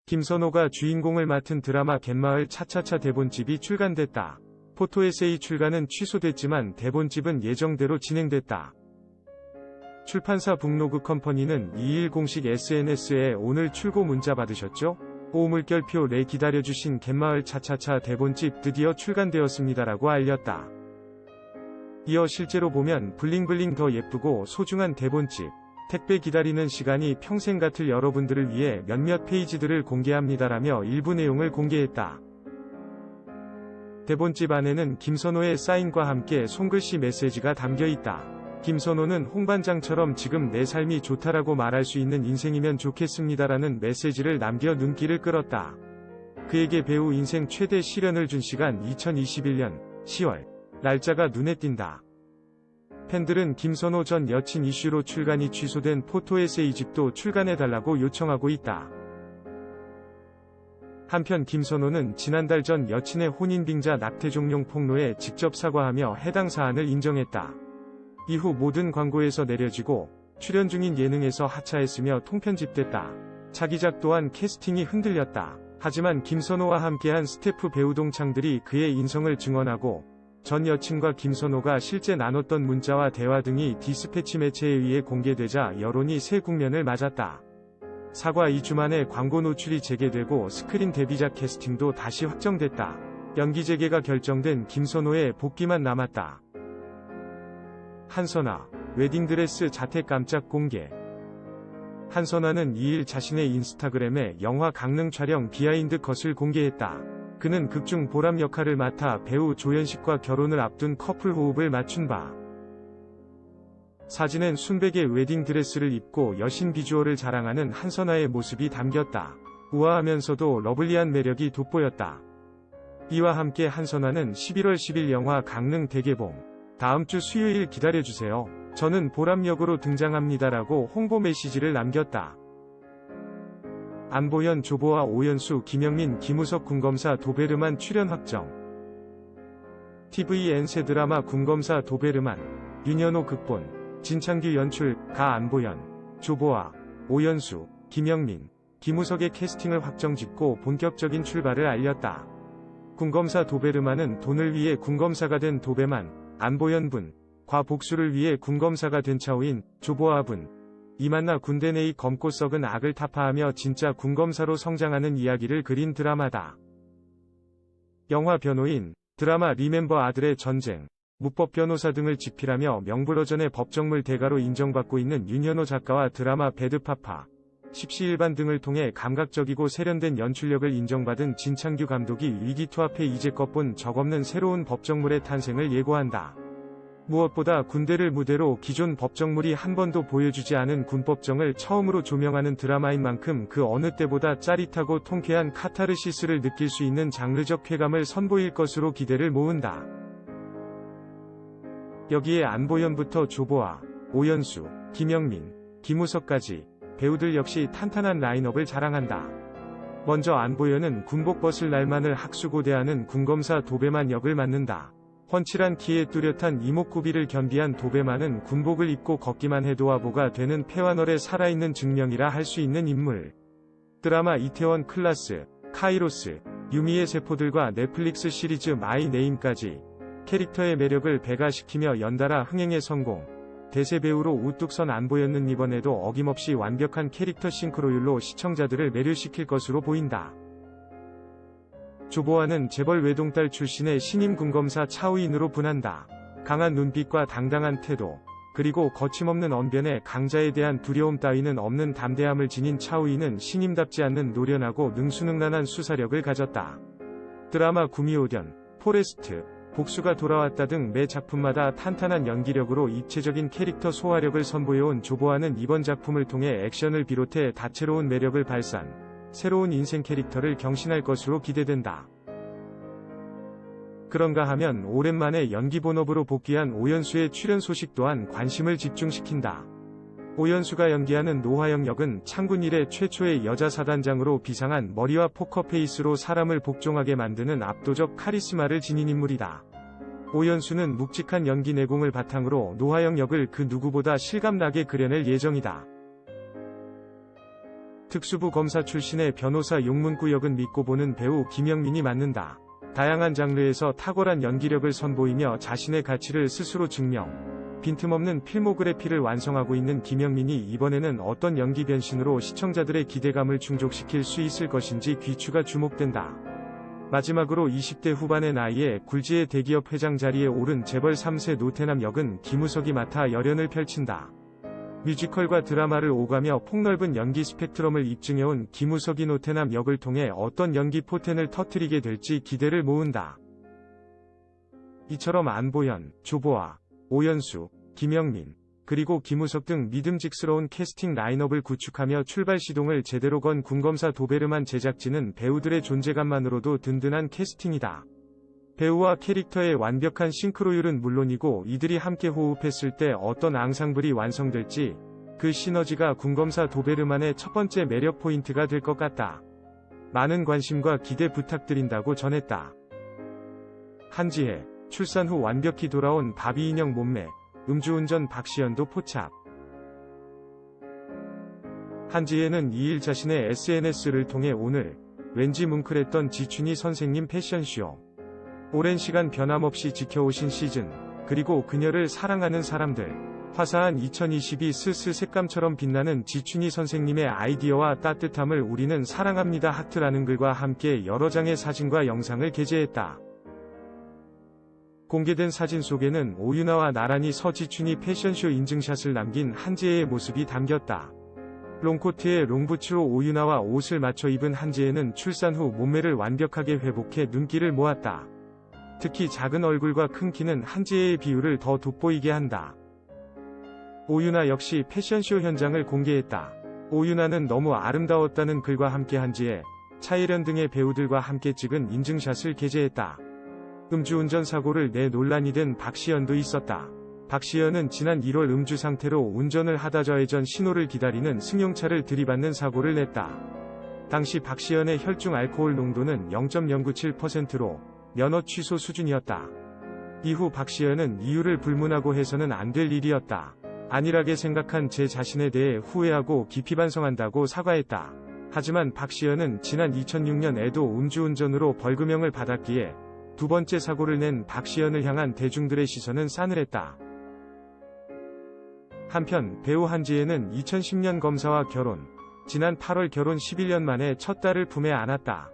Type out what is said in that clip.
김선호가 주인공을 맡은 드라마 갯마을 차차차 대본집이 출간됐다. 포토에세이 출간은 취소됐지만 대본집은 예정대로 진행됐다. 출판사 북로그 컴퍼니는 2일 공식 SNS에 오늘 출고 문자 받으셨죠? 오물결표 내 기다려주신 갯마을 차차차 대본집 드디어 출간되었습니다라고 알렸다. 이어 실제로 보면 블링블링 더 예쁘고 소중한 대본집, 택배 기다리는 시간이 평생 같을 여러분들을 위해 몇몇 페이지들을 공개합니다라며 일부 내용을 공개했다. 대본집 안에는 김선호의 사인과 함께 손글씨 메시지가 담겨 있다. 김선호는 홍반장처럼 지금 내 삶이 좋다라고 말할 수 있는 인생이면 좋겠습니다라는 메시지를 남겨 눈길을 끌었다. 그에게 배우 인생 최대 시련을 준 시간 2021년 10월. 날짜가 눈에 띈다. 팬들은 김선호 전 여친 이슈로 출간이 취소된 포토에세이집도 출간해달라고 요청하고 있다. 한편 김선호는 지난달 전 여친의 혼인빙자 낙태종용 폭로에 직접 사과하며 해당 사안을 인정했다. 이후 모든 광고에서 내려지고 출연 중인 예능에서 하차했으며 통편집됐다. 차기작 또한 캐스팅이 흔들렸다. 하지만 김선호와 함께한 스태프 배우 동창들이 그의 인성을 증언하고 전 여친과 김선호가 실제 나눴던 문자와 대화 등이 디스패치 매체에 의해 공개되자 여론이 새 국면을 맞았다. 사과 2주 만에 광고 노출이 재개되고 스크린 데뷔작 캐스팅도 다시 확정됐다. 연기 재개가 결정된 김선호의 복귀만 남았다. 한선아, 웨딩드레스 자택 깜짝 공개. 한선아는 2일 자신의 인스타그램에 영화 강릉 촬영 비하인드 컷을 공개했다. 그는 극중 보람 역할을 맡아 배우 조연식과 결혼을 앞둔 커플 호흡을 맞춘 바. 사진엔 순백의 웨딩드레스를 입고 여신 비주얼을 자랑하는 한선아의 모습이 담겼다. 우아하면서도 러블리한 매력이 돋보였다. 이와 함께 한선아는 11월 10일 영화 강릉 대개봉. 다음 주 수요일 기다려주세요. 저는 보람 역으로 등장합니다라고 홍보 메시지를 남겼다. 안보현, 조보아, 오연수, 김영민, 김우석 군검사 도베르만 출연 확정. TVN 새 드라마 군검사 도베르만. 윤현호 극본, 진창규 연출, 가 안보현, 조보아, 오연수, 김영민, 김우석의 캐스팅을 확정짓고 본격적인 출발을 알렸다. 군검사 도베르만은 돈을 위해 군검사가 된 도베만, 안보현 분, 과 복수를 위해 군검사가 된 차우인, 조보아 분, 이 만나 군대 내의 검고 썩은 악을 타파하며 진짜 군검사로 성장하는 이야기를 그린 드라마다. 영화 변호인, 드라마 리멤버 아들의 전쟁, 무법 변호사 등을 집필하며 명불허전의 법정물 대가로 인정받고 있는 윤현호 작가와 드라마 배드파파, 십시일반 등을 통해 감각적이고 세련된 연출력을 인정받은 진창규 감독이 위기투합해 이제껏 본 적 없는 새로운 법정물의 탄생을 예고한다. 무엇보다 군대를 무대로 기존 법정물이 한 번도 보여주지 않은 군법정을 처음으로 조명하는 드라마인 만큼 그 어느 때보다 짜릿하고 통쾌한 카타르시스를 느낄 수 있는 장르적 쾌감을 선보일 것으로 기대를 모은다. 여기에 안보현부터 조보아, 오연수, 김영민, 김우석까지 배우들 역시 탄탄한 라인업을 자랑한다. 먼저 안보현은 군복 벗을 날만을 학수고대하는 군검사 도베만 역을 맡는다. 훤칠한 키에 뚜렷한 이목구비를 겸비한 도베만은 군복을 입고 걷기만 해도 와보가 되는 패와널의 살아있는 증명이라 할 수 있는 인물. 드라마 이태원 클라스, 카이로스, 유미의 세포들과 넷플릭스 시리즈 마이 네임까지 캐릭터의 매력을 배가시키며 연달아 흥행에 성공. 대세 배우로 우뚝 선 안보현은 이번에도 어김없이 완벽한 캐릭터 싱크로율로 시청자들을 매료시킬 것으로 보인다. 조보아는 재벌 외동딸 출신의 신임 군검사 차우인으로 분한다. 강한 눈빛과 당당한 태도, 그리고 거침없는 언변에 강자에 대한 두려움 따위는 없는 담대함을 지닌 차우인은 신임답지 않는 노련하고 능수능란한 수사력을 가졌다. 드라마 구미호련, 포레스트, 복수가 돌아왔다 등 매 작품마다 탄탄한 연기력으로 입체적인 캐릭터 소화력을 선보여온 조보아는 이번 작품을 통해 액션을 비롯해 다채로운 매력을 발산, 새로운 인생 캐릭터를 경신할 것으로 기대된다. 그런가 하면 오랜만에 연기 본업으로 복귀한 오연수의 출연 소식 또한 관심을 집중시킨다. 오연수가 연기하는 노화영 역은 창군 이래 최초의 여자 사단장으로 비상한 머리와 포커페이스로 사람을 복종하게 만드는 압도적 카리스마를 지닌 인물이다. 오연수는 묵직한 연기 내공을 바탕으로 노화영 역을 그 누구보다 실감나게 그려낼 예정이다. 특수부 검사 출신의 변호사 용문구 역은 믿고 보는 배우 김영민이 맡는다. 다양한 장르에서 탁월한 연기력을 선보이며 자신의 가치를 스스로 증명, 빈틈없는 필모그래피를 완성하고 있는 김영민이 이번에는 어떤 연기 변신으로 시청자들의 기대감을 충족시킬 수 있을 것인지 귀추가 주목된다. 마지막으로 20대 후반의 나이에 굴지의 대기업 회장 자리에 오른 재벌 3세 노태남 역은 김우석이 맡아 열연을 펼친다. 뮤지컬과 드라마를 오가며 폭넓은 연기 스펙트럼을 입증해온 김우석이 노태남 역을 통해 어떤 연기 포텐을 터뜨리게 될지 기대를 모은다. 이처럼 안보현, 조보아, 오연수, 김영민, 그리고 김우석 등 믿음직스러운 캐스팅 라인업을 구축하며 출발 시동을 제대로 건 군검사 도베르만 제작진은 배우들의 존재감만으로도 든든한 캐스팅이다. 배우와 캐릭터의 완벽한 싱크로율은 물론이고 이들이 함께 호흡했을 때 어떤 앙상블이 완성될지 그 시너지가 군검사 도베르만의 첫 번째 매력 포인트가 될 것 같다. 많은 관심과 기대 부탁드린다고 전했다. 한지혜, 출산 후 완벽히 돌아온 바비 인형 몸매, 음주운전 박시연도 포착. 한지혜는 2일 자신의 SNS를 통해 오늘 왠지 뭉클했던 지춘희 선생님 패션쇼. 오랜 시간 변함없이 지켜오신 시즌, 그리고 그녀를 사랑하는 사람들, 화사한 2022 스스 색감처럼 빛나는 지춘희 선생님의 아이디어와 따뜻함을 우리는 사랑합니다 하트라는 글과 함께 여러 장의 사진과 영상을 게재했다. 공개된 사진 속에는 오유나와 나란히 서지춘희 패션쇼 인증샷을 남긴 한지혜의 모습이 담겼다. 롱코트에 롱부츠로 오유나와 옷을 맞춰 입은 한지혜는 출산 후 몸매를 완벽하게 회복해 눈길을 모았다. 특히 작은 얼굴과 큰 키는 한지혜의 비율을 더 돋보이게 한다. 오유나 역시 패션쇼 현장을 공개했다. 오유나는 너무 아름다웠다는 글과 함께 한지혜, 차일현 등의 배우들과 함께 찍은 인증샷을 게재했다. 음주운전 사고를 내 논란이 된 박시연도 있었다. 박시연은 지난 1월 음주 상태로 운전을 하다 좌회전 신호를 기다리는 승용차를 들이받는 사고를 냈다. 당시 박시연의 혈중 알코올 농도는 0.097%로 면허 취소 수준이었다. 이후 박시연은 이유를 불문하고 해서는 안 될 일이었다. 안일하게 생각한 제 자신에 대해 후회하고 깊이 반성한다고 사과했다. 하지만 박시연은 지난 2006년에도 음주운전으로 벌금형을 받았기에 두 번째 사고를 낸 박시연을 향한 대중들의 시선은 싸늘했다. 한편 배우 한지혜는 2010년 검사와 결혼, 지난 8월 결혼 11년 만에 첫 딸을 품에 안았다.